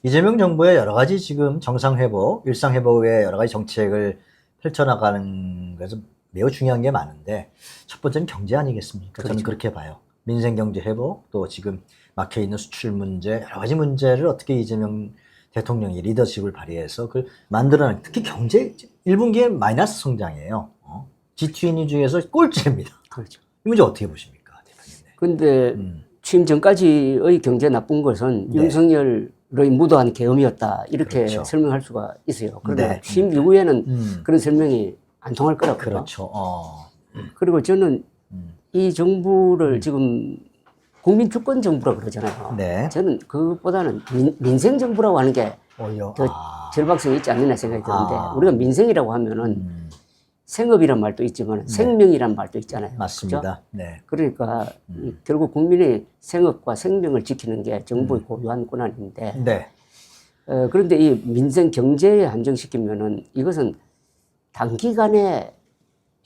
이재명 정부의 여러 가지 지금 정상 회복, 일상 회복의 여러 가지 정책을 펼쳐나가는 것은 매우 중요한 게 많은데 첫 번째는 경제 아니겠습니까? 그렇죠. 저는 그렇게 봐요. 민생 경제 회복, 또 지금 막혀 있는 수출 문제, 여러 가지 문제를 어떻게 이재명 대통령이 리더십을 발휘해서 그걸 만들어낸, 특히 경제 1분기에 마이너스 성장이에요. G20 중에서 꼴찌입니다. 그렇죠. 이 문제 어떻게 보십니까, 대표님? 근데 취임 전까지의 경제 나쁜 것은 네. 윤석열의 무도한 계엄이었다 이렇게 그렇죠. 설명할 수가 있어요. 그러나 네. 취임 이후에는 그런 설명이 안 통할 거라고요. 그렇죠. 그리고 저는 이 정부를 지금 국민 주권 정부라 그러잖아요. 네. 저는 그것보다는 민생 정부라고 하는 게 오히려 더 절박성이 있지 않느냐 생각이 드는데 우리가 민생이라고 하면은 생업이란 말도 있지만 생명이란 말도 있잖아요. 맞습니다. 그죠? 네. 그러니까 결국 국민의 생업과 생명을 지키는 게 정부의 고유한 권한인데 네. 그런데 이 민생 경제에 한정시키면은 이것은 단기간에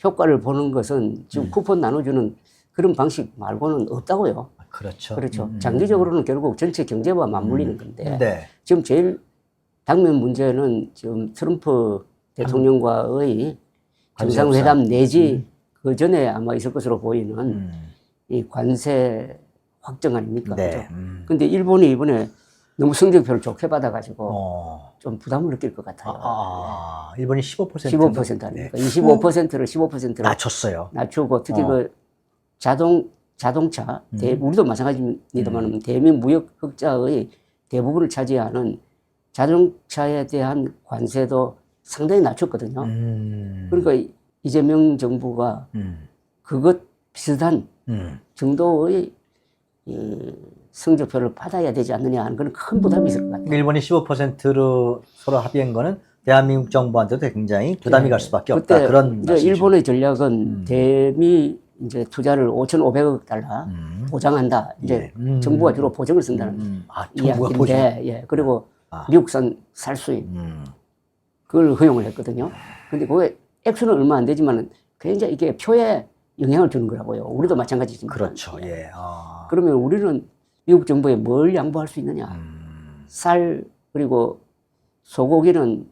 효과를 보는 것은 지금 쿠폰 나눠주는 그런 방식 말고는 없다고요. 그렇죠. 그렇죠. 장기적으로는 결국 전체 경제와 맞물리는 건데 네. 지금 제일 당면 문제는 지금 트럼프 대통령과의 정상회담 내지 그 전에 아마 있을 것으로 보이는 이 관세 확정 아닙니까? 네. 그렇죠? 근데 일본이 이번에 너무 성적표를 좋게 받아가지고 좀 부담을 느낄 것 같아요. 일본이 15%. 15% 아닙니까? 네. 25%를 15%로 낮췄어요. 낮추고 특히 그 자동차, 우리도 마찬가지입니다만 대미 무역 흑자의 대부분을 차지하는 자동차에 대한 관세도 상당히 낮췄거든요. 그러니까 이재명 정부가 그것 비슷한 정도의 성적표를 받아야 되지 않느냐 하는 그런 큰 부담이 있을 것 같아요. 일본이 15%로 서로 합의한 거는 대한민국 정부한테도 굉장히 부담이 갈 수밖에 없다. 그런 이제 일본의 전략은 대미 이제 투자를 5,500억 달러 보장한다. 이제 정부가 주로 보증을 쓴다는 정부가 보증. 예. 그리고 미국산 살수입 그걸 허용을 했거든요. 근데 그게 액수는 얼마 안 되지만 굉장히 이게 표에 영향을 주는 거라고요. 우리도 마찬가지지만. 그렇죠. 예. 그러면 우리는 미국 정부에 뭘 양보할 수 있느냐. 쌀 그리고 소고기는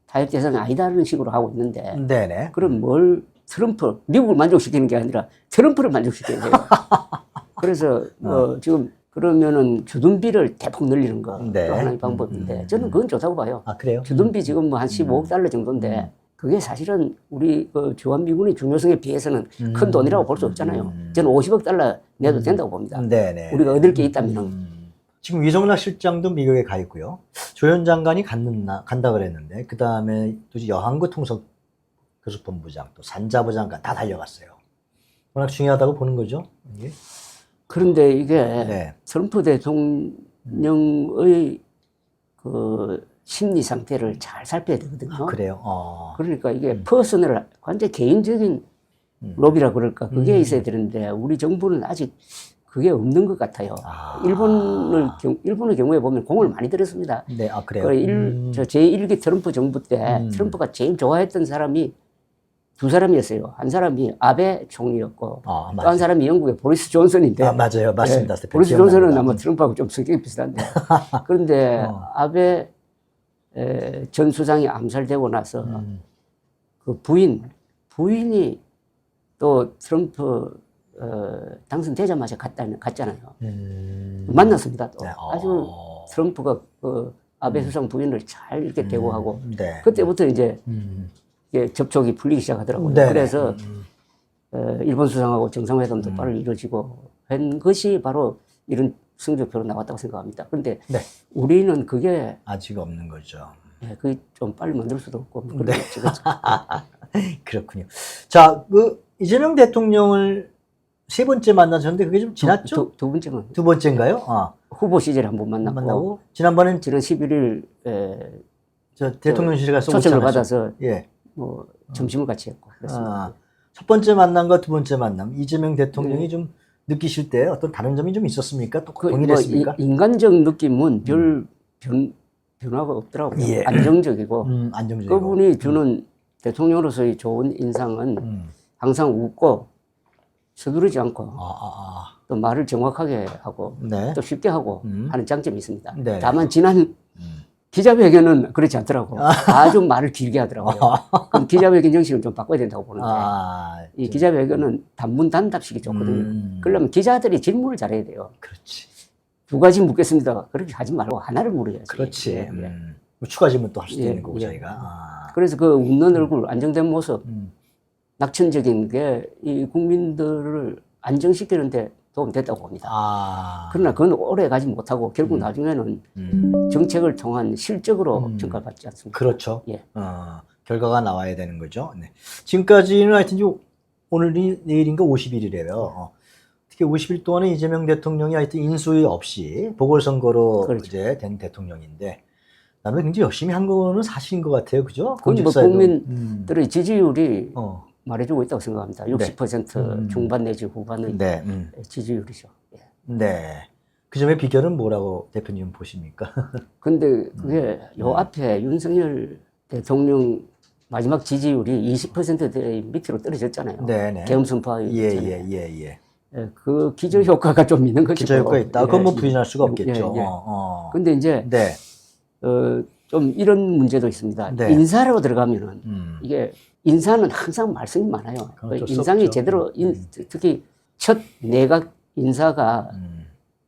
타협 대상이 아니다라는 식으로 하고 있는데 네네. 그럼 뭘 트럼프, 미국을 만족시키는 게 아니라 트럼프를 만족시켜야 돼요. 그래서 지금 그러면은 주둔비를 대폭 늘리는 거 네. 또 하나의 방법인데 저는 그건 좋다고 봐요. 그래요? 주둔비 지금 뭐 한 15억 달러 정도인데 그게 사실은 우리 주한미군의 중요성에 비해서는 큰 돈이라고 볼 수 없잖아요. 저는 50억 달러 내도 된다고 봅니다. 네네. 우리가 얻을 게 있다면. 지금 위성락 실장도 미국에 가 있고요. 조현 장관이 간다 그랬는데 그 다음에 또 여한구 통솔교섭본부장 또 산자부 장관 다 달려갔어요. 워낙 중요하다고 보는 거죠. 이게? 그런데 이게 트럼프 대통령의 그 심리 상태를 잘 살펴야 되거든요. 그래요. 그러니까 이게 퍼스널 완전 개인적인 로비라 그럴까 그게 있어야 되는데 우리 정부는 아직 그게 없는 것 같아요. 일본의 경우에 보면 공을 많이 들였습니다. 네, 그래요. 제1기 트럼프 정부 때 트럼프가 제일 좋아했던 사람이 두 사람이었어요. 한 사람이 아베 총리였고 또 한 사람이 영국의 보리스 존슨인데 맞아요. 맞습니다. 네, 보리스 존슨은 아마 트럼프하고 좀 성격이 비슷한데 그런데 아베 전 수상이 암살되고 나서 그 부인이 또 트럼프 당선되자마자 갔잖아요. 만났습니다. 또 아주 트럼프가 그 아베 수상 부인을 잘 이렇게 대우하고 그때부터 이제 접촉이 풀리기 시작하더라고요. 그래서 일본 수상하고 정상회담도 빨리 이루어지고 한 것이 바로 이런 성적표로 나왔다고 생각합니다. 그런데 우리는 그게 아직 없는 거죠. 그게 좀 빨리 만들 수도 없고. 그렇군요. 자, 이재명 대통령을 세 번째 만나셨는데 그게 좀 지났죠? 두 번째만. 두 번째인가요? 후보 시절에 한번 만나고 지난번엔 지난 11일 저 대통령실에 가서 초청을 받아서 예. 뭐 점심을 같이 했고 그랬습니다. 첫 번째 만남과 두 번째 만남 이재명 대통령이 좀 느끼실 때 어떤 다른 점이 좀 있었습니까? 또 동일했습니까? 인간적 느낌은 별 변화가 없더라고요. 안정적이고 그분이 주는 대통령으로서의 좋은 인상은 항상 웃고 서두르지 않고 또 말을 정확하게 하고 네. 또 쉽게 하고 하는 장점이 있습니다. 네. 다만 지난 기자회견은 그렇지 않더라고. 아주 말을 길게 하더라고요. 그럼 기자회견 형식을 좀 바꿔야 된다고 보는데 이 기자회견은 단문 단답식이 좋거든요. 그러려면 기자들이 질문을 잘해야 돼요. 그렇지. 두 가지 묻겠습니다. 그렇게 하지 말고 하나를 물어야지. 그렇지. 예, 예. 뭐 추가 질문도 할 수도 예, 있는 거고 예. 저희가. 그래서 그 웃는 얼굴, 안정된 모습, 음. 낙천적인 게 이 국민들을 안정시키는데 도움이 됐다고 봅니다. 그러나 그건 오래 가지 못하고 결국 나중에는 정책을 통한 실적으로 평가를 받지 않습니까? 그렇죠. 예. 결과가 나와야 되는 거죠. 네. 지금까지는 하여튼 오늘이 내일인가 50일이래요. 특히 50일 동안에 이재명 대통령이 하여튼 인수위 없이 보궐선거로 그렇죠. 이제 된 대통령인데 나는 굉장히 열심히 한 거는 사실인 것 같아요. 그죠? 그건 뭐 공직사회도. 국민들의 지지율이 어. 말해주고 있다고 생각합니다. 60% 중반 내지 후반의 네. 지지율이죠. 예. 네. 그 점의 비결은 뭐라고 대표님 보십니까? 근데 그게 요 앞에 윤석열 대통령 마지막 지지율이 20%대 밑으로 떨어졌잖아요. 네네. 계엄 선포. 예. 그 기저 효과가 좀 있는 것이고. 기저 효과 있다. 그건 뭐 부인할 수가 없겠죠. 예. 근데 이제 네. 좀 이런 문제도 있습니다. 네. 인사로 들어가면은 이게 인사는 항상 말씀이 많아요. 어쩔 수 인상이 없죠. 제대로 특히 첫 내각 인사가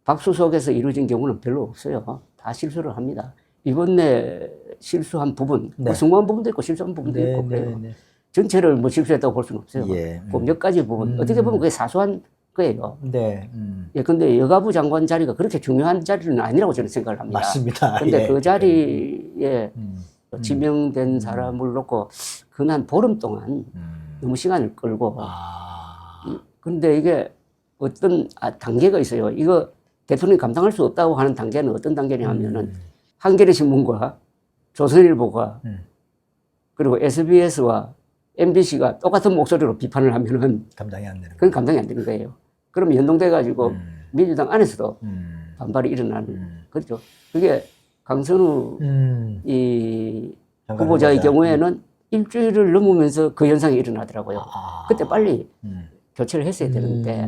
박수 속에서 이루어진 경우는 별로 없어요. 다 실수를 합니다. 이번에 실수한 부분, 네. 뭐 성공한 부분도 있고 실수한 부분도 있고 그래요. 전체를 뭐 실수했다고 볼 수는 없어요. 예. 그 몇 가지 부분 어떻게 보면 그게 사소한 거예요. 네. 예, 근데 여가부 장관 자리가 그렇게 중요한 자리는 아니라고 저는 생각을 합니다. 맞습니다. 근데 예. 그 자리에 지명된 사람을 놓고 근한 보름 동안 너무 시간을 끌고 그런데 이게 어떤 단계가 있어요. 이거 대통령이 감당할 수 없다고 하는 단계는 어떤 단계냐 하면은 한겨레 신문과 조선일보가 그리고 SBS와 MBC가 똑같은 목소리로 비판을 하면은 감당이 안 되는 그건 감당이 안 되는 거예요. 그럼 연동돼 가지고 민주당 안에서도 반발이 일어나는 그렇죠. 그게 강선우 이 후보자의 경우에는 일주일을 넘으면서 그 현상이 일어나더라고요. 그때 빨리 교체를 했어야 되는데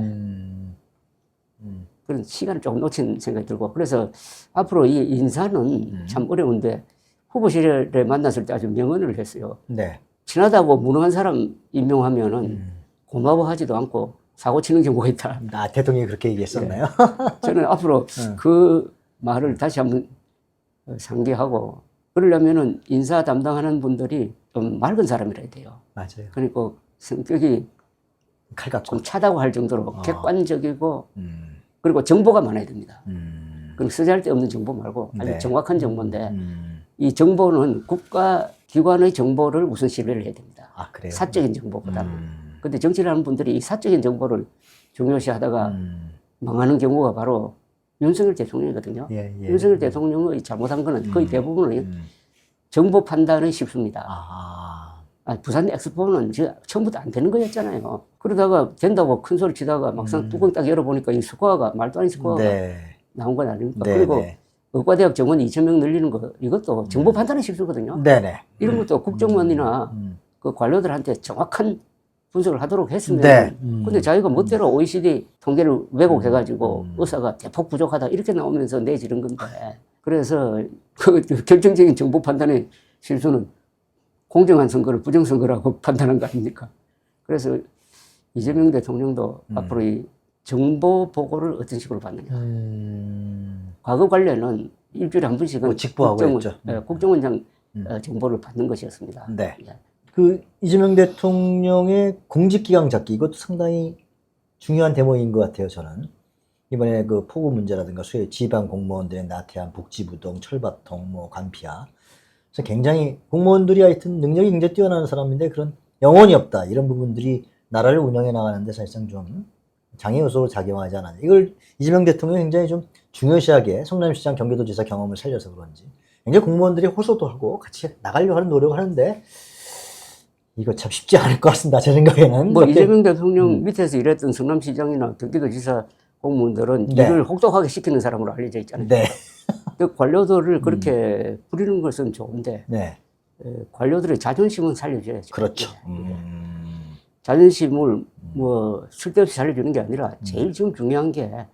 그런 시간을 조금 놓친 생각이 들고 그래서 앞으로 이 인사는 참 어려운데 후보실에 만났을 때 아주 명언을 했어요. 네. 친하다고 무능한 사람 임명하면은 고마워하지도 않고 사고 치는 경우가 있다. 대통령이 그렇게 얘기했었나요? 저는 앞으로 그 말을 다시 한번 상기하고 그러려면은 인사 담당하는 분들이 좀 맑은 사람이라야 돼요. 맞아요. 그러니까 성격이 칼같고. 좀 차다고 할 정도로 객관적이고 그리고 정보가 많아야 됩니다. 그리고 쓰잘데없는 정보 말고 아주 네. 정확한 정보인데 이 정보는 국가기관의 정보를 우선 신뢰를 해야 됩니다. 그래요? 사적인 정보보다는. 근데 정치를 하는 분들이 이 사적인 정보를 중요시 하다가 망하는 경우가 바로 윤석열 대통령이거든요. 예. 윤석열 대통령의 잘못한 거는 거의 대부분은 정보 판단의 실수입니다. 부산 엑스포는 처음부터 안 되는 거였잖아요. 그러다가 된다고 큰 소리 치다가 막상 뚜껑 딱 열어보니까 이 스코어가 말도 아닌 스코어가 나온 건 아닙니까? 그리고 의과대학 정원 2,000명 늘리는 거 이것도 정보 판단의 실수거든요. 네네. 이런 것도 국정원이나 그 관료들한테 정확한 분석을 하도록 했으면 근데 자기가 멋대로 OECD 통계를 왜곡해가지고 의사가 대폭 부족하다 이렇게 나오면서 내지른 건데 그래서 그 결정적인 정보 판단의 실수는 공정한 선거를 부정선거라고 판단한 거 아닙니까? 그래서 이재명 대통령도 앞으로 이 정보 보고를 어떤 식으로 받느냐. 과거 관례는 일주일에 한 번씩은 국정원장 정보를 받는 것이었습니다. 네. 예. 그 이재명 대통령의 공직기강 잡기 이것도 상당히 중요한 대목인 것 같아요. 저는 이번에 그 폭우 문제라든가 지방 공무원들의 나태한 복지부동, 철밥통, 뭐 관피아 그래서 굉장히 공무원들이 하여튼 능력이 굉장히 뛰어나는 사람인데 그런 영혼이 없다 이런 부분들이 나라를 운영해 나가는데 사실상 좀 장애 요소로 작용하지 않았나. 이걸 이재명 대통령이 굉장히 좀 중요시하게 성남시장 경기도지사 경험을 살려서 그런지 굉장히 공무원들이 호소도 하고 같이 나가려고 하는 노력을 하는데 이거 참 쉽지 않을 것 같습니다. 제 생각에는. 뭐 이재명 대통령 밑에서 일했던 성남시장이나 경기도지사 공무원들은 일을 혹독하게 시키는 사람으로 알려져 있잖아요. 네. 그 관료들을 그렇게 부리는 것은 좋은데 네. 관료들의 자존심은 살려줘야죠. 그렇죠. 자존심을 뭐 쓸데없이 살려주는 게 아니라 제일 지금 중요한 게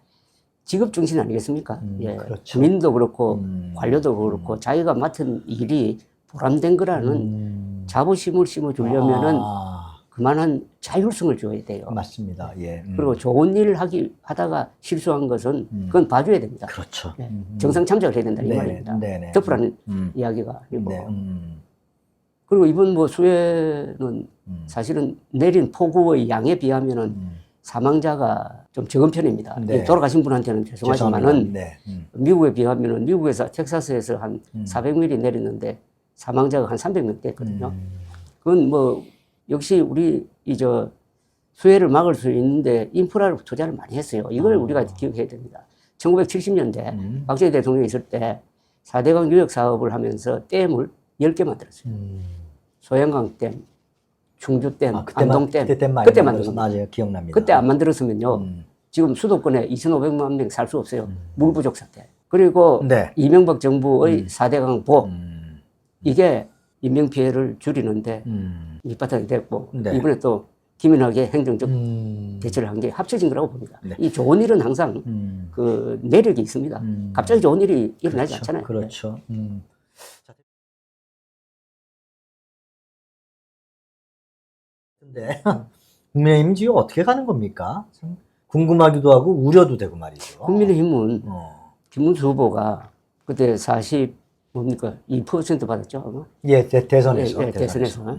직업 정신 아니겠습니까? 예. 그렇죠. 주민도 그렇고 관료도 그렇고 자기가 맡은 일이 보람된 거라는 자부심을 심어주려면은 그만한 자율성을 줘야 돼요. 맞습니다. 예. 그리고 좋은 일을 하다가 실수한 것은 그건 봐줘야 됩니다. 그렇죠. 예. 정상 참작을 해야 된다 이 네네. 말입니다. 네네. 덮으라는 이야기가 아니고. 네. 그리고 이번 뭐 수해는 사실은 내린 폭우의 양에 비하면은 사망자가 좀 적은 편입니다. 네. 돌아가신 분한테는 죄송하지만은 네. 미국에 비하면은 미국에서 텍사스에서 한 400mm 내렸는데 사망자가 한 300명 됐거든요. 그건 뭐 역시 우리 이저 수해를 막을 수 있는데 인프라를 투자를 많이 했어요. 이걸 우리가 기억해야 됩니다. 1970년대 박정희 대통령이 있을 때 4대강 유역 사업을 하면서 댐을 10개 만들었어요. 소양강 댐, 충주댐, 안동댐. 그때 만들었어요. 맞아요. 기억납니다. 그때 안 만들었으면요. 지금 수도권에 2,500만 명 살 수 없어요. 물 부족 사태. 그리고 네. 이명박 정부의 4대강 보호. 이게 인명피해를 줄이는데 밑바탕이 됐고 네. 이번에 또 기민하게 행정적 대처를 한 게 합쳐진 거라고 봅니다. 네. 이 좋은 일은 항상 그 내력이 있습니다. 갑자기 좋은 일이 일어나지 그렇죠. 않잖아요. 그렇죠. 근데 국민의힘 지금 어떻게 가는 겁니까? 참 궁금하기도 하고 우려도 되고 말이죠. 국민의힘은 김문수 후보가 그때 2% 받았죠? 아마? 예, 대선에서. 예, 대선에서.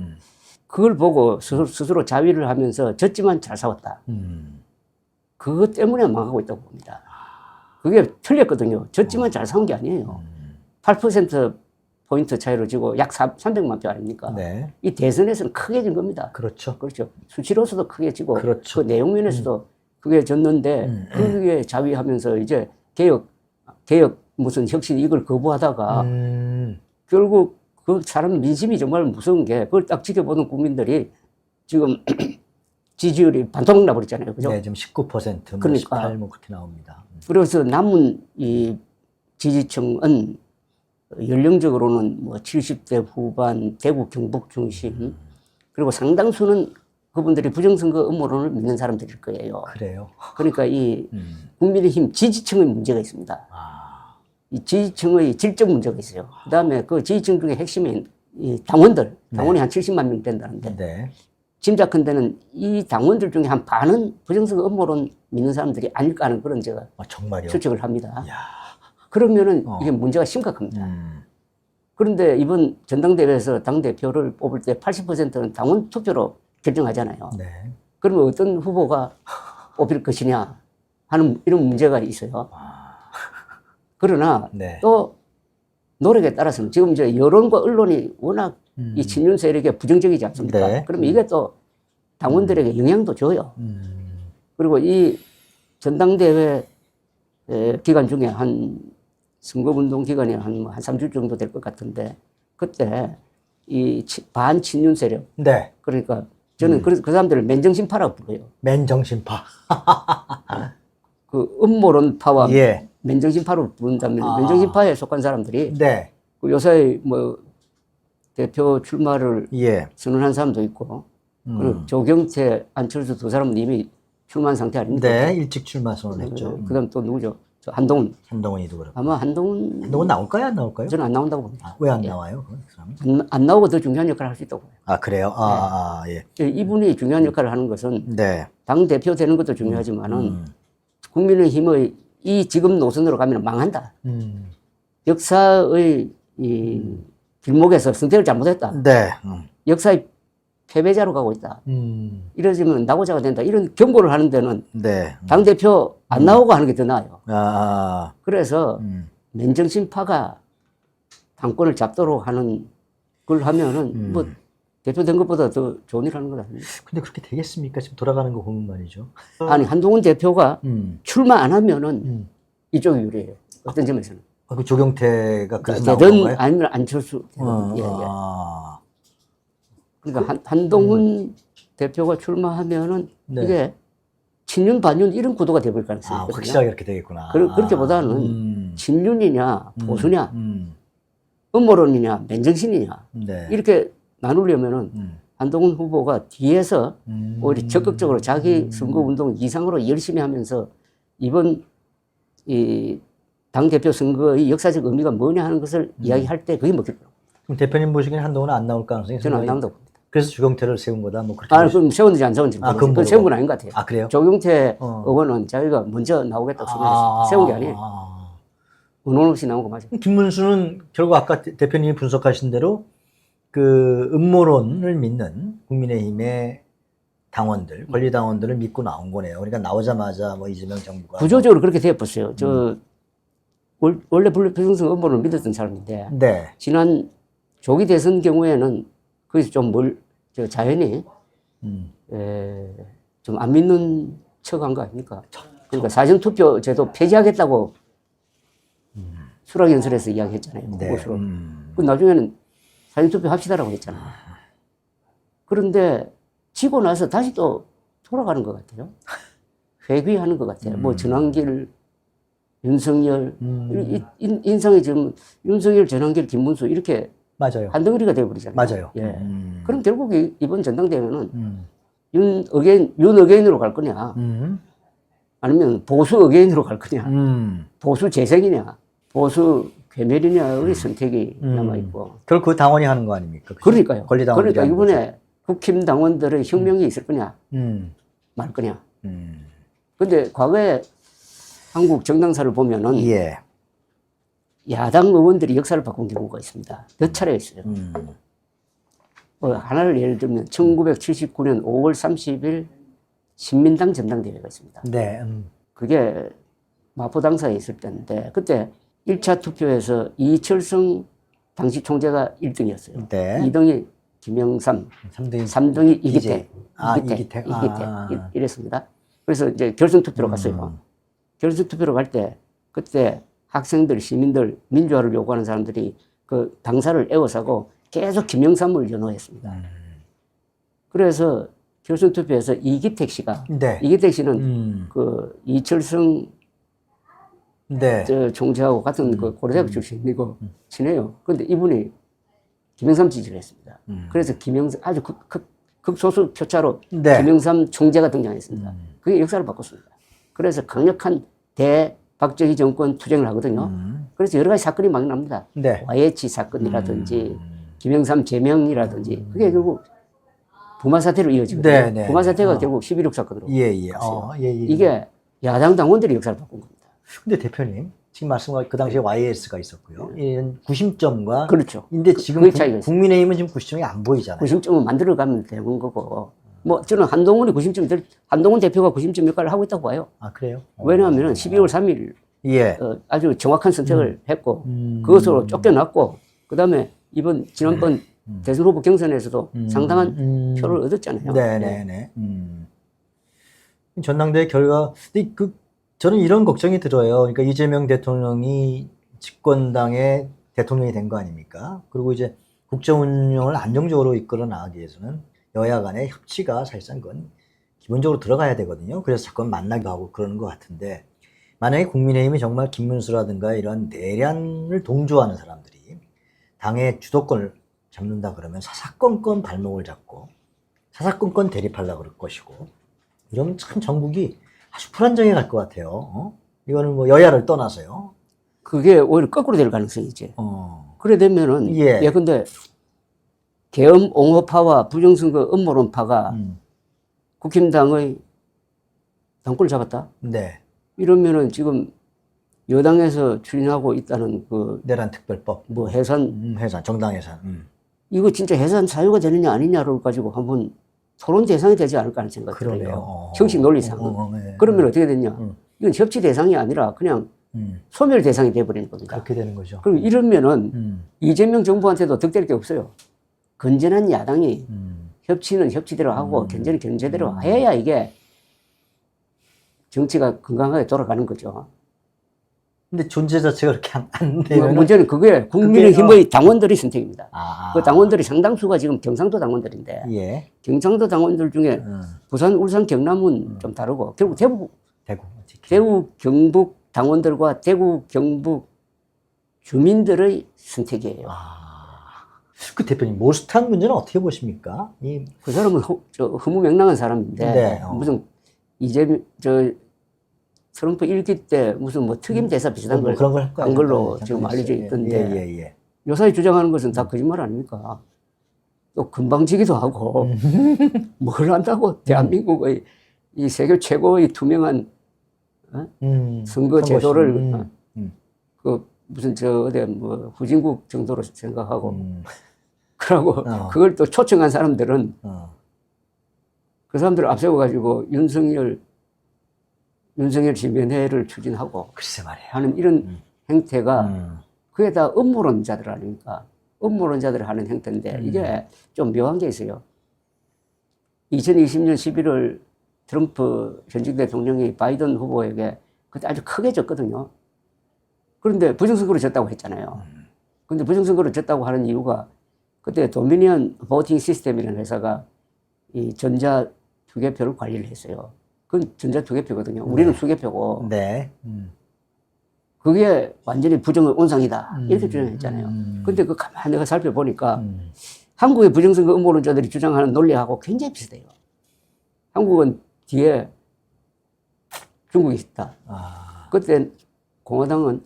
그걸 보고 스스로 자위를 하면서 졌지만 잘 싸웠다. 그것 때문에 망하고 있다고 봅니다. 그게 틀렸거든요. 졌지만 잘 싸운 게 아니에요. 8%포인트 차이로 지고 약 300만 표 아닙니까? 네. 이 대선에서는 크게 진 겁니다. 그렇죠. 그렇죠. 수치로서도 크게 지고, 그렇죠. 그 내용 면에서도 크게 졌는데, 그게 자위하면서 이제 개혁 무슨 혁신 이걸 거부하다가, 결국 그 사람 민심이 정말 무서운 게, 그걸 딱 지켜보는 국민들이 지금 지지율이 반토막 나버렸잖아요. 그죠? 네, 지금 19%, 뭐 그러니까. 18, 뭐 그렇게 나옵니다. 그래서 남은 이 지지층은 연령적으로는 뭐 70대 후반, 대구, 경북 중심, 그리고 상당수는 그분들이 부정선거 음모론을 믿는 사람들일 거예요. 그래요. 그러니까 이 국민의힘 지지층의 문제가 있습니다. 이 지지층의 질적 문제가 있어요. 그 다음에 그 지지층 중에 핵심인 이 당원들, 당원이 한 70만 명 된다는데, 네. 짐작컨대는 이 당원들 중에 한 반은 부정선거 음모론 믿는 사람들이 아닐까 하는 그런 제가 정말요? 추측을 합니다. 이야. 그러면은 이게 문제가 심각합니다. 그런데 이번 전당대회에서 당대표를 뽑을 때 80%는 당원 투표로 결정하잖아요. 네. 그러면 어떤 후보가 뽑힐 것이냐 하는 이런 문제가 있어요. 그러나 네. 또 노력에 따라서는 지금 이제 여론과 언론이 워낙 이 친윤 세력에 부정적이지 않습니까? 네. 그러면 이게 또 당원들에게 영향도 줘요. 그리고 이 전당대회 기간 중에 한 선거운동 기간이 한 3주 정도 될 것 같은데 그때 이 반친윤 세력 네. 그러니까 저는 그 사람들을 맨정신파라고 불러요. 맨정신파. 그 음모론파와 예. 맨정신파로 부른다면 맨정신파에 속한 사람들이 네. 그 요새 뭐 대표 출마를 예. 선언한 사람도 있고 그리고 조경태, 안철수 두 사람은 이미 출마한 상태 아닙니까? 네. 일찍 출마 선언했죠. 그다음 또 누구죠? 저 한동훈. 한동훈이도 그렇고. 아마 한동훈 나올까요? 안 나올까요? 저는 안 나온다고 봅니다. 왜 안 나와요? 그 사람은? 안 나오고 더 중요한 역할을 할 수 있다고 봐요. 그래요? 예. 이분이 중요한 역할을 하는 것은 네. 당 대표 되는 것도 중요하지만은 국민의힘의 이 지금 노선으로 가면 망한다. 역사의 이 길목에서 선택을 잘못했다. 네. 역사의 패배자로 가고 있다. 이러지면 낙오자가 된다. 이런 경고를 하는 데는 네. 당 대표 안 나오고 하는 게 더 나아요. 그래서 맨정신파가 당권을 잡도록 하는 걸 하면은 뭐 대표된 것보다 더 좋은 일 하는 것 아닙니까? 근데 그렇게 되겠습니까? 지금 돌아가는 거 보면 말이죠. 아니, 한동훈 대표가 출마 안 하면은 이쪽이 유리해요. 어떤 점에서는. 그 조경태가 그래서 나온 되든 건가요? 아니면 안철수. 예, 예. 그러니까 한동훈 대표가 출마하면은 네. 이게 친윤 반윤 이런 구도가 되볼 가능성이 있거든요. 확실하게 그렇게 되겠구나. 그렇게보다는 친윤이냐 보수냐 음모론이냐 맨정신이냐 네. 이렇게 나누려면은 한동훈 후보가 뒤에서 오히려 적극적으로 자기 선거운동 이상으로 열심히 하면서 이번 이 당대표 선거의 역사적 의미가 뭐냐 하는 것을 이야기할 때 그게 먹힐 거예요. 그럼 대표님 보시기엔 한동훈은 안 나올 가능성이 저는 안 상당히- 나온다고 봅니다. 그래서 주경태를 세운 거다. 뭐 그렇게. 그럼 세웠는지 안 세웠는지 아, 모르겠어요. 그건 그건 세운 건 모르고. 아닌 것 같아요. 아, 그래요? 조경태 의원은 자기가 먼저 나오겠다고 선언했습니다. 세운 게 아니에요. 의논 없이 나온 거 맞아요. 김문수는 결국 아까 대표님이 분석하신 대로 그 음모론을 믿는 국민의힘의 당원들, 권리 당원들을 믿고 나온 거네요. 그러니까 나오자마자 뭐 이재명 정부가 구조적으로 그렇게 되어버렸어요. 원래 불평등 음모론을 믿었던 사람인데 네. 지난 조기 대선 경우에는 거기서 좀 자연히 좀 안 믿는 척한 거 아닙니까? 그러니까 사전투표 제도 폐지하겠다고 수락연설에서 이야기했잖아요. 네. 그것으로. 그 나중에는 사전투표 합시다라고 했잖아요. 그런데 지고 나서 다시 또 돌아가는 것 같아요. 회귀하는 것 같아요. 뭐 전환길, 윤석열, 인상이 지금 윤석열, 전환길, 김문수 이렇게 맞아요. 한 덩어리가 되어버리잖아요. 맞아요. 예. 그럼 결국 이번 전당대회는 음. 윤 어게인으로 갈 거냐, 아니면 보수 어게인으로 갈 거냐, 보수 재생이냐, 보수 괴멸이냐의 선택이 남아있고. 결국 그 당원이 하는 거 아닙니까? 그죠? 그러니까요. 권리 당원들이 그러니까 하는 이번에 국힘 당원들의 혁명이 있을 거냐, 말 거냐. 근데 과거에 한국 정당사를 보면은 예. 야당 의원들이 역사를 바꾼 경우가 있습니다. 몇 차례 있어요. 하나를 예를 들면 1979년 5월 30일 신민당 전당대회가 있습니다. 네. 그게 마포당사에 있을 때인데 그때 1차 투표에서 이철성 당시 총재가 1등이었어요. 네. 2등이 김영삼, 3등이 이기택. 이기택. 이랬습니다. 그래서 이제 결선 투표로 갔어요. 결선 투표로 갈 때 그때 학생들, 시민들, 민주화를 요구하는 사람들이 그 당사를 에워싸고 계속 김영삼을 연호했습니다. 그래서 결선 투표에서 이기택 씨가, 네. 이기택 씨는 그 이철성 네. 저 총재하고 같은 그 고려대학 출신이고 친해요. 그런데 이분이 김영삼 지지를 했습니다. 그래서 김영삼 아주 극소수 표차로 네. 김영삼 총재가 등장했습니다. 그게 역사를 바꿨습니다. 그래서 강력한 박정희 정권 투쟁을 하거든요. 그래서 여러 가지 사건이 많이 납니다. 네. YH 사건이라든지 김영삼 제명이라든지 그게 결국 부마 사태로 이어지거든요. 네, 네. 부마 사태가 결국 11.6 사건으로 예, 예. 갔어요. 예. 이게 야당 당원들이 역사를 바꾼 겁니다. 근데 대표님, 지금 말씀하신 그 당시에 YS가 있었고요. 이런 구심점과. 그렇죠. 근데 지금 그게 차이가 있어요. 국민의힘은 지금 구심점이 안 보이잖아요. 구심점을 만들어가면 되는 거고. 뭐 저는 한동훈 대표가 구심점 역할을 하고 있다고 봐요. 아, 그래요? 왜냐하면 12월 3일 예. 아주 정확한 선택을 했고 그것으로 쫓겨났고 그다음에 지난번 대선 후보 경선에서도 상당한 표를 얻었잖아요. 네네네. 전당대회 결과, 근데 저는 이런 걱정이 들어요. 그러니까 이재명 대통령이 집권당의 대통령이 된 거 아닙니까? 그리고 이제 국정 운영을 안정적으로 이끌어 나가기 위해서는 여야 간의 협치가 사실상 그건 기본적으로 들어가야 되거든요. 그래서 자꾸 만나기도 하고 그러는 것 같은데, 만약에 국민의힘이 정말 김문수라든가 이런 내란을 동조하는 사람들이 당의 주도권을 잡는다 그러면 사사건건 발목을 잡고 사사건건 대립하려고 그럴 것이고, 이러면 참 전국이 아주 불안정해 갈 것 같아요. 이거는 뭐 여야를 떠나서요. 그게 오히려 거꾸로 될 가능성이 있지. 그래 되면은 예. 근데 계엄 옹호파와 부정선거 음모론파가 국힘당의 당권을 잡았다. 네. 이러면은 지금 여당에서 추진하고 있다는 그 내란 특별법. 뭐 해산 해산, 정당 해산. 이거 진짜 해산 사유가 되느냐 아니냐를 가지고 한번 토론 대상이 되지 않을까 하는 생각이 들어요. 그러네요. 형식 논리상. 네. 그러면 어떻게 됐냐? 이건 협치 대상이 아니라 그냥 소멸 대상이 돼버리는 겁니다. 그렇게 되는 거죠. 그럼 이러면은 이재명 정부한테도 득될 게 없어요. 건전한 야당이 협치는 협치대로 하고 견제는 견제대로 해야 이게 정치가 건강하게 돌아가는 거죠. 근데 존재 자체가 그렇게 안 되면. 문제는 그게 국민의힘의 당원들의 선택입니다. 아. 그 당원들이 상당수가 지금 경상도 당원들인데 예. 경상도 당원들 중에 부산, 울산, 경남은 좀 다르고 결국 대구, 경북 당원들과 대구, 경북 주민들의 선택이에요. 그 대표님 모스탄 문제는 어떻게 보십니까? 그 사람은 허무맹랑한 사람인데 네, 무슨 트럼프 일기 때 무슨 뭐 특임 대사 비슷한 뭐 걸 그런 걸 할 거예요. 한 걸로 잠깐 지금 알려져 있어요. 있던데 예. 요사이 주장하는 것은 다 거짓말 아닙니까? 또 금방지기도 하고 뭘 한다고 대한민국의 이 세계 최고의 투명한 선거 제도를 그 무슨 어디 뭐 후진국 정도로 생각하고 그러고 그걸 또 초청한 사람들은 그 사람들을 앞세워 가지고 윤석열 지면회를 추진하고 글쎄 말이야. 하는 이런 행태가 그게 다 음모론자들 아닙니까? 음모론자들 하는 행태인데 이게 좀 묘한 게 있어요. 2020년 11월 트럼프 현직 대통령이 바이든 후보에게 그때 아주 크게 졌거든요. 그런데 부정선거로 졌다고 했잖아요. 그런데 부정선거로 졌다고 하는 이유가 그때 도미니언 보팅 시스템이라는 회사가 이 전자 투개표를 관리를 했어요. 그건 전자 투개표거든요. 우리는 수개표고. 네. 그게 완전히 부정의 온상이다. 이렇게 주장했잖아요. 근데 그 가만히 내가 살펴보니까 한국의 부정선거 음모론자들이 주장하는 논리하고 굉장히 비슷해요. 한국은 뒤에 중국이 있다. 그때 공화당은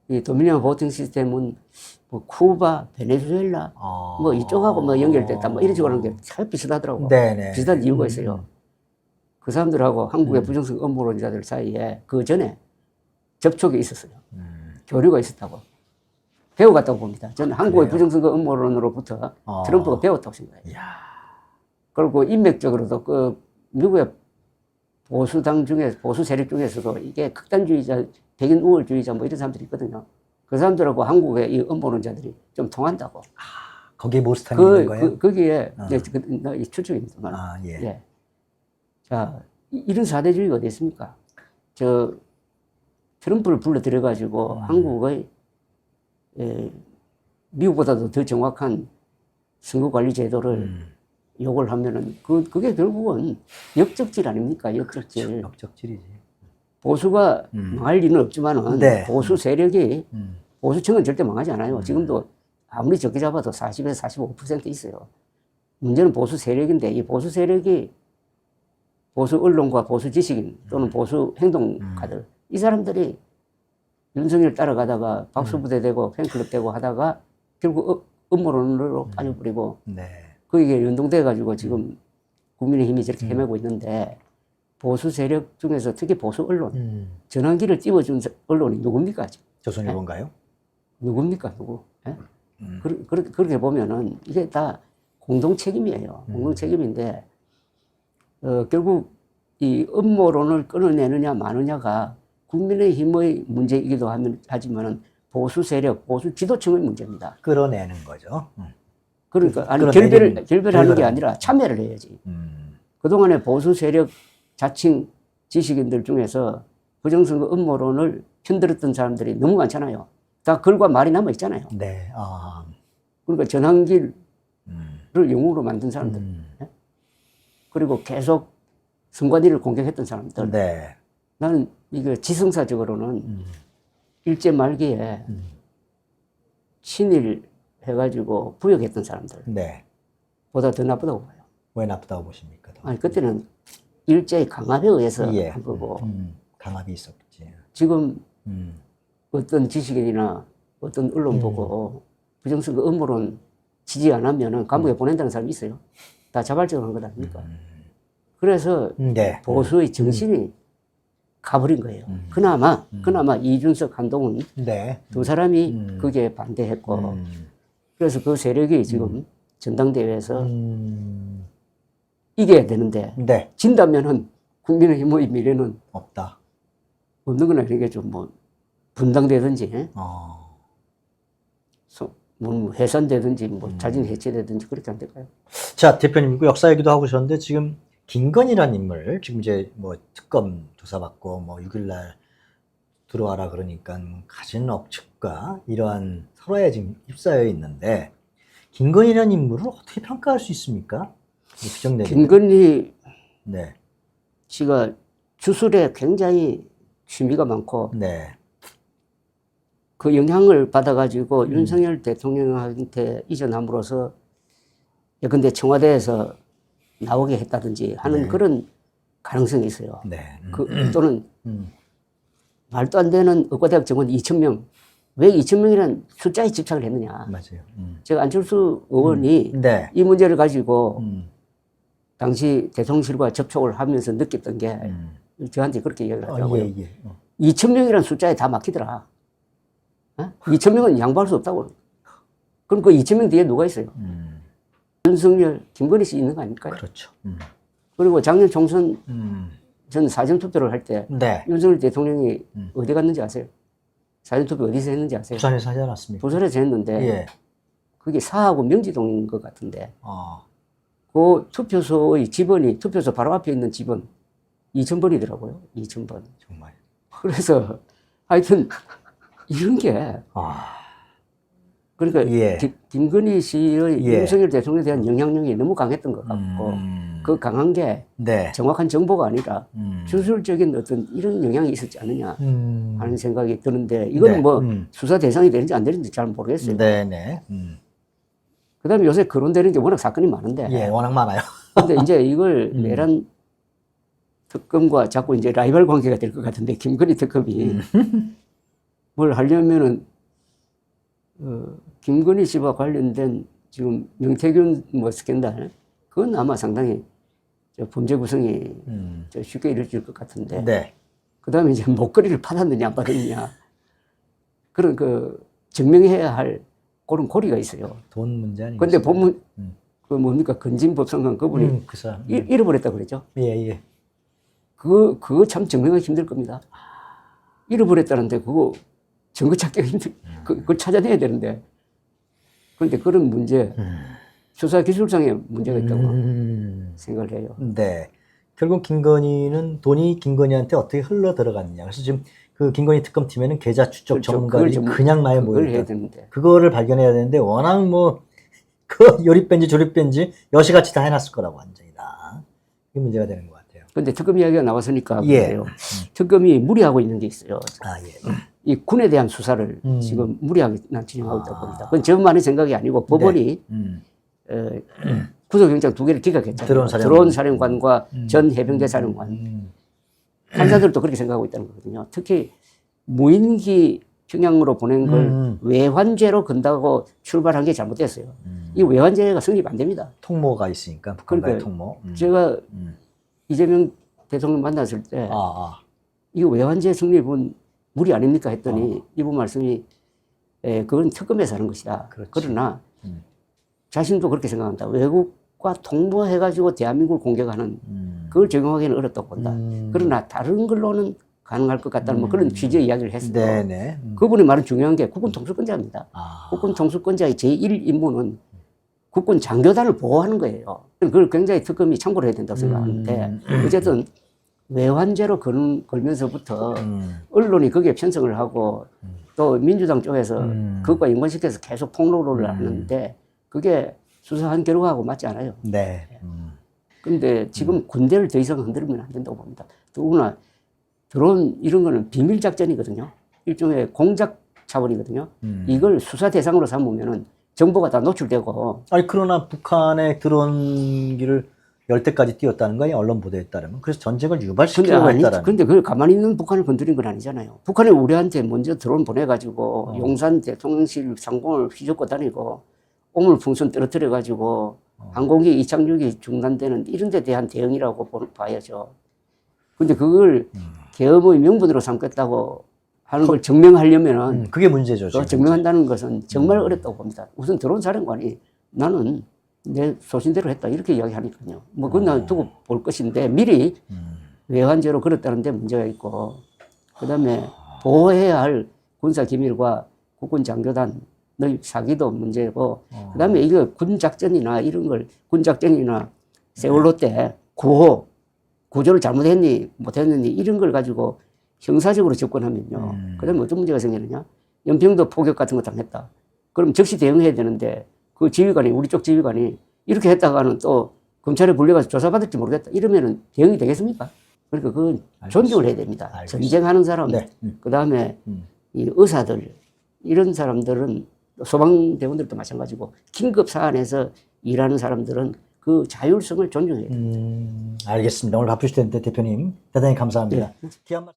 이 도미니언 보팅 시스템은 뭐 쿠바, 베네수엘라 뭐 이쪽하고 뭐 연결됐다. 뭐 이런 식으로 하는 게 잘 비슷하더라고. 네네. 비슷한 이유가 있어요. 그 사람들하고 한국의 부정선거 음모론자들 사이에 그 전에 접촉이 있었어요. 교류가 있었다고. 배워갔다고 봅니다. 저는 한국의 부정선거 음모론으로부터 트럼프가 배웠다고 생각해요. 그리고 인맥적으로도 그 미국의 보수당 중에, 보수 세력 중에서도 이게 극단주의자, 백인 우월주의자 뭐 이런 사람들이 있거든요. 그 사람들하고 한국의 이 음모론자들이 좀 통한다고. 거기에 모스탄이 있는 거예요? 거기에, 이 추측입니다. 예. 자, 이런 사대주의가 어디 있습니까? 트럼프를 불러들여가지고 한국의 미국보다도 더 정확한 선거관리 제도를 요구를 하면은 그게 결국은 역적질 아닙니까? 역적질. 역적질이지. 보수가 망할 리는 없지만은 보수 세력이 보수층은 절대 망하지 않아요. 지금도 아무리 적게 잡아도 40에서 45% 있어요. 문제는 보수 세력인데 이 보수 세력이 보수 언론과 보수 지식인 또는 보수 행동가들 이 사람들이 윤석열 따라가다가 박수부대 되고 팬클럽 되고 하다가 결국 음모론으로 빠져버리고 거기에 연동돼 가지고 지금 국민의힘이 저렇게 헤매고 있는데 보수 세력 중에서 특히 보수 언론 전환기를 띄워준 언론이 누굽니까? 조선일보인가요? 누굽니까? 누구? 그렇게 보면은 이게 다 공동 책임이에요. 공동 책임인데 결국 이 음모론을 끊어내느냐 마느냐가 국민의힘의 문제이기도 하지만은 보수 세력, 보수 지도층의 문제입니다. 끌어내는 거죠. 그러니까 아니 결별하는 게 아니라 참여를 해야지. 그동안에 보수 세력 자칭 지식인들 중에서 부정선거 음모론을 편들었던 사람들이 너무 많잖아요. 다 글과 말이 남아 있잖아요. 네. 그러니까 전환기를 영웅으로 만든 사람들. 그리고 계속 선관위를 공격했던 사람들. 네. 나는 이게 지성사적으로는 일제 말기에 친일 해가지고 부역했던 사람들. 네. 보다 더 나쁘다고 봐요. 왜 나쁘다고 보십니까? 아니, 그때는 일제의 강압에 의해서 한 거고. 강압이 있었지. 지금 어떤 지식인이나 어떤 언론 보고 부정선거 음모론 지지 안 하면은 감옥에 보낸다는 사람이 있어요. 다 자발적으로 한 것 아닙니까? 그래서 보수의 정신이 가버린 거예요. 그나마 이준석, 한동훈 두 사람이 그게 반대했고 그래서 그 세력이 지금 전당대회에서 이겨야 되는데 진다면은 국민의힘의 미래는 없는 거나 이게 좀 뭐 분당되든지 뭐 해산되든지 뭐 자진 해체되든지 그렇게 안 될까요? 자, 대표님 그 역사 얘기도 하고 오셨는데 지금 김건희라는 인물 지금 이제 뭐 특검 조사받고 뭐 6일날 들어와라 그러니까 가진 억측과 이러한 설화에 지금 휩싸여 있는데 김건희라는 인물을 어떻게 평가할 수 있습니까? 김건희 씨가 주술에 굉장히 취미가 많고 그 영향을 받아가지고 윤석열 대통령한테 이전함으로써 근데 청와대에서 나오게 했다든지 하는 네. 그런 가능성이 있어요. 네. 또는 말도 안 되는 의과대학 정원 2,000명. 왜 2,000명이라는 숫자에 집착을 했느냐. 맞아요. 제가 안철수 의원이 네. 이 문제를 가지고 당시 대통령실과 접촉을 하면서 느꼈던 게 저한테 그렇게 이야기를 하더라고요. 예. 2,000명이라는 숫자에 다 막히더라. 2,000명은 양보할 수 없다고. 그럼 그 2,000명 뒤에 누가 있어요? 윤석열, 김건희 씨 있는 거 아닐까요? 그렇죠. 그리고 작년 총선 전 사전투표를 할 때 네. 윤석열 대통령이 어디 갔는지 아세요? 사전투표 어디서 했는지 아세요? 부산에서 하지 않았습니까? 부산에서 했는데 예. 그게 사하고 명지동인 것 같은데 어. 그 투표소의 집원이 투표소 바로 앞에 있는 집원 2,000번이더라고요. 2,000번. 정말. 그래서 하여튼 이런 게 그러니까 예. 김건희 씨의 예. 윤석열 대통령에 대한 영향력이 너무 강했던 것 같고 그 강한 게 네. 정확한 정보가 아니라 주술적인 어떤 이런 영향이 있었지 않느냐 하는 생각이 드는데 이건 네. 뭐 수사 대상이 되는지 안 되는지 잘 모르겠어요. 네네. 그다음에 요새 거론되는 게 워낙 사건이 많은데 예, 워낙 많아요. 근데 이제 이걸 내란 특검과 자꾸 이제 라이벌 관계가 될 것 같은데 김건희 특검이 뭘 하려면은 김건희 씨와 관련된 지금 명태균 뭐 스캔들 그건 아마 상당히 범죄 구성이 쉽게 이루어질 것 같은데 네. 그다음에 이제 목걸이를 받았느냐 안 받았느냐 그런 그 증명해야 할 그런 고리가 있어요. 돈 문제 아니에요. 근데 보면 그 뭡니까 건진법상관 그분이 그 사람. 잃어버렸다고 그랬죠. 예. 그거 참 증명하기 힘들 겁니다. 잃어버렸다는데 그거 증거 찾기가 그걸 찾아내야 되는데 그런데 그런 문제 수사 기술상의 문제가 있다고 생각을 해요. 네. 결국 김건희는 돈이 김건희한테 어떻게 흘러 들어갔느냐. 그래서 지금 그 김건희 특검팀에는 계좌 추적 그렇죠. 전문가들이 그냥 많이 그걸 해야 모여있다. 되는데 그거를 발견해야 되는데 워낙 뭐 그 요리뺀지 조리뺀지 여시같이 다 해놨을 거라고 완전히 다. 이게 문제가 되는 것 같아요. 근데 특검 이야기가 나왔으니까 예. 그래요. 특검이 무리하고 있는 게 있어요. 예. 이 군에 대한 수사를 지금 무리하게 난 진행하고 있다고 봅니다. 그건 저만의 생각이 아니고 법원이 구속영장 2개를 기각했잖아요. 드론 사령관과 전 해병대 사령관. 판사들도 그렇게 생각하고 있다는 거거든요. 특히 무인기 평양으로 보낸 걸 외환죄로 건다고 출발한 게 잘못됐어요. 이 외환죄가 성립 안 됩니다. 통모가 있으니까 북한과의 그러니까 통모. 제가 이재명 대통령 만났을 때 이거 외환죄 성립은 무리 아닙니까 했더니 이분 말씀이 그건 특검에서 하는 것이다. 그렇지. 그러나 자신도 그렇게 생각한다. 외국과 통보해가지고 대한민국을 공격하는 그걸 적용하기는 어렵다고 본다. 그러나 다른 걸로는 가능할 것 같다는 뭐 그런 취지의 이야기를 했어요. 네네. 그분이 말은 중요한 게 국군 통수권자입니다. 국군 통수권자의 제1 임무는 국군 장교단을 보호하는 거예요. 그걸 굉장히 특검이 참고를 해야 된다고 생각하는데 어쨌든 외환죄로 걸면서부터 언론이 거기에 편성을 하고 또 민주당 쪽에서 그것과 연관시켜서 계속 폭로를 하는데 그게 수사한 결과하고 맞지 않아요. 네. 그런데 지금 군대를 더 이상 흔들면 안 된다고 봅니다. 더구나 드론 이런 거는 비밀 작전이거든요. 일종의 공작 차원이거든요. 이걸 수사 대상으로 삼으면은 정보가 다 노출되고. 아니 그러나 북한의 드론기를 10대까지 띄웠다는 거예요. 언론 보도에 따르면. 그래서 전쟁을 유발시키려고 했다라는. 근데 그걸 가만히 있는 북한을 건드린 건 아니잖아요. 북한이 우리한테 먼저 드론 보내가지고 용산 대통령실 상공을 휘젓고 다니고 오물풍선 떨어뜨려가지고 항공기 이착륙이 중단되는 이런 데 대한 대응이라고 봐야죠. 근데 그걸 계엄의 명분으로 삼겠다고 하는 걸 증명하려면은 그게 문제죠. 그 증명한다는 것은 정말 어렵다고 봅니다. 우선 드론 사령관이 나는 내 소신대로 했다 이렇게 이야기하니까요. 뭐 그건 나 두고 볼 것인데 미리 외환죄로 걸었다는 데 문제가 있고 그다음에 보호해야 할 군사 기밀과 국군 장교단의 사기도 문제고 그다음에 이거 군 작전이나 이런 걸 군 작전이나 세월호 때 구조를 잘못했니 못했느니 이런 걸 가지고 형사적으로 접근하면요. 그다음에 어떤 문제가 생기느냐? 연평도 포격 같은 거 당했다. 그럼 즉시 대응해야 되는데 그 지휘관이 우리 쪽 지휘관이 이렇게 했다가는 또 검찰에 불려가서 조사받을지 모르겠다. 이러면은 대응이 되겠습니까? 그러니까 그건 존중을 해야 됩니다. 알겠습니다. 전쟁하는 사람, 네. 그다음에 이 의사들 이런 사람들은 소방대원들도 마찬가지고 긴급 사안에서 일하는 사람들은 그 자율성을 존중해야 돼요. 알겠습니다. 오늘 바쁘실 텐데 대표님 대단히 감사합니다. 네. 귀한 말-